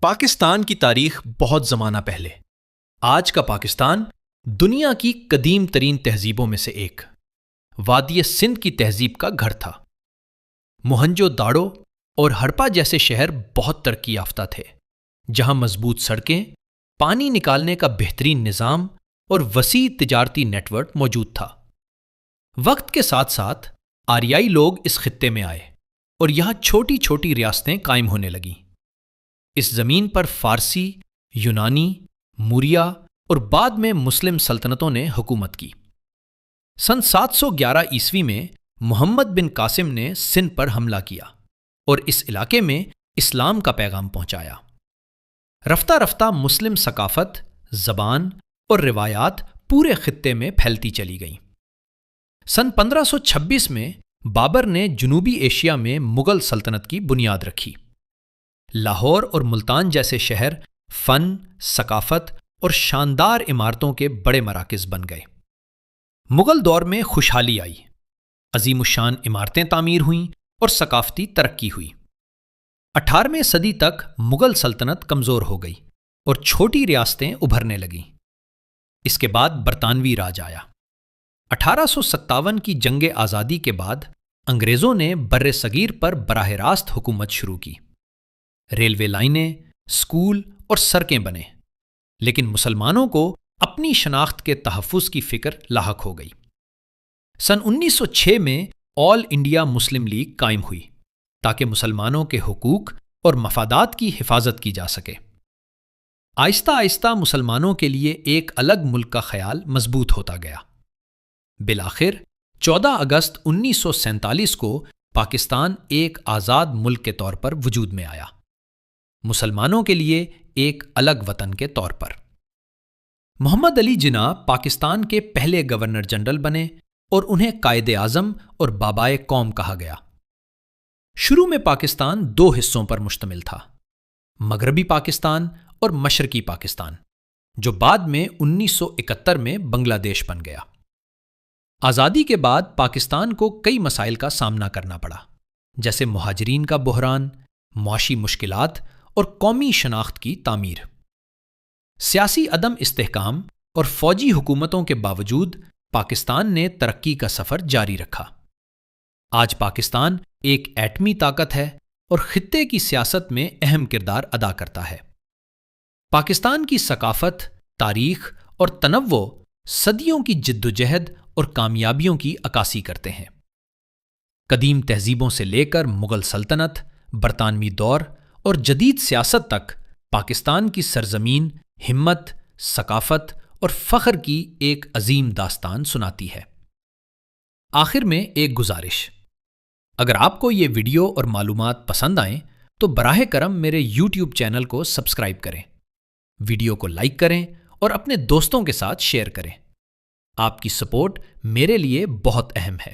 پاکستان کی تاریخ بہت زمانہ پہلے۔ آج کا پاکستان دنیا کی قدیم ترین تہذیبوں میں سے ایک وادی سندھ کی تہذیب کا گھر تھا۔ موہنجو داڑو اور ہڑپا جیسے شہر بہت ترقی یافتہ تھے، جہاں مضبوط سڑکیں، پانی نکالنے کا بہترین نظام اور وسیع تجارتی نیٹ ورک موجود تھا۔ وقت کے ساتھ ساتھ آریائی لوگ اس خطے میں آئے اور یہاں چھوٹی چھوٹی ریاستیں قائم ہونے لگیں۔ اس زمین پر فارسی، یونانی، موریہ اور بعد میں مسلم سلطنتوں نے حکومت کی۔ سن 711 عیسوی میں محمد بن قاسم نے سندھ پر حملہ کیا اور اس علاقے میں اسلام کا پیغام پہنچایا۔ رفتہ رفتہ مسلم ثقافت، زبان اور روایات پورے خطے میں پھیلتی چلی گئیں۔ سن 1526 میں بابر نے جنوبی ایشیا میں مغل سلطنت کی بنیاد رکھی۔ لاہور اور ملتان جیسے شہر فن، ثقافت اور شاندار عمارتوں کے بڑے مراکز بن گئے۔ مغل دور میں خوشحالی آئی، عظیم الشان عمارتیں تعمیر ہوئیں اور ثقافتی ترقی ہوئی۔ 18ویں صدی تک مغل سلطنت کمزور ہو گئی اور چھوٹی ریاستیں ابھرنے لگیں۔ اس کے بعد برطانوی راج آیا۔ 1857 کی جنگ آزادی کے بعد انگریزوں نے بر صغیر پر براہ راست حکومت شروع کی۔ ریلوے لائنیں، اسکول اور سڑکیں بنے، لیکن مسلمانوں کو اپنی شناخت کے تحفظ کی فکر لاحق ہو گئی۔ سن 1906 میں آل انڈیا مسلم لیگ قائم ہوئی تاکہ مسلمانوں کے حقوق اور مفادات کی حفاظت کی جا سکے۔ آہستہ آہستہ مسلمانوں کے لیے ایک الگ ملک کا خیال مضبوط ہوتا گیا۔ بالآخر 14 اگست 1947 کو پاکستان ایک آزاد ملک کے طور پر وجود میں آیا، مسلمانوں کے لیے ایک الگ وطن کے طور پر۔ محمد علی جناح پاکستان کے پہلے گورنر جنرل بنے اور انہیں قائد اعظم اور بابائے قوم کہا گیا۔ شروع میں پاکستان 2 حصوں پر مشتمل تھا، مغربی پاکستان اور مشرقی پاکستان، جو بعد میں 1971 میں بنگلہ دیش بن گیا۔ آزادی کے بعد پاکستان کو کئی مسائل کا سامنا کرنا پڑا، جیسے مہاجرین کا بحران، معاشی مشکلات اور قومی شناخت کی تعمیر۔ سیاسی عدم استحکام اور فوجی حکومتوں کے باوجود پاکستان نے ترقی کا سفر جاری رکھا۔ آج پاکستان ایک ایٹمی طاقت ہے اور خطے کی سیاست میں اہم کردار ادا کرتا ہے۔ پاکستان کی ثقافت، تاریخ اور تنوع صدیوں کی جدوجہد اور کامیابیوں کی عکاسی کرتے ہیں۔ قدیم تہذیبوں سے لے کر مغل سلطنت، برطانوی دور اور جدید سیاست تک پاکستان کی سرزمین ہمت، ثقافت اور فخر کی ایک عظیم داستان سناتی ہے۔ آخر میں ایک گزارش، اگر آپ کو یہ ویڈیو اور معلومات پسند آئیں تو براہ کرم میرے یوٹیوب چینل کو سبسکرائب کریں، ویڈیو کو لائک کریں اور اپنے دوستوں کے ساتھ شیئر کریں۔ آپ کی سپورٹ میرے لیے بہت اہم ہے۔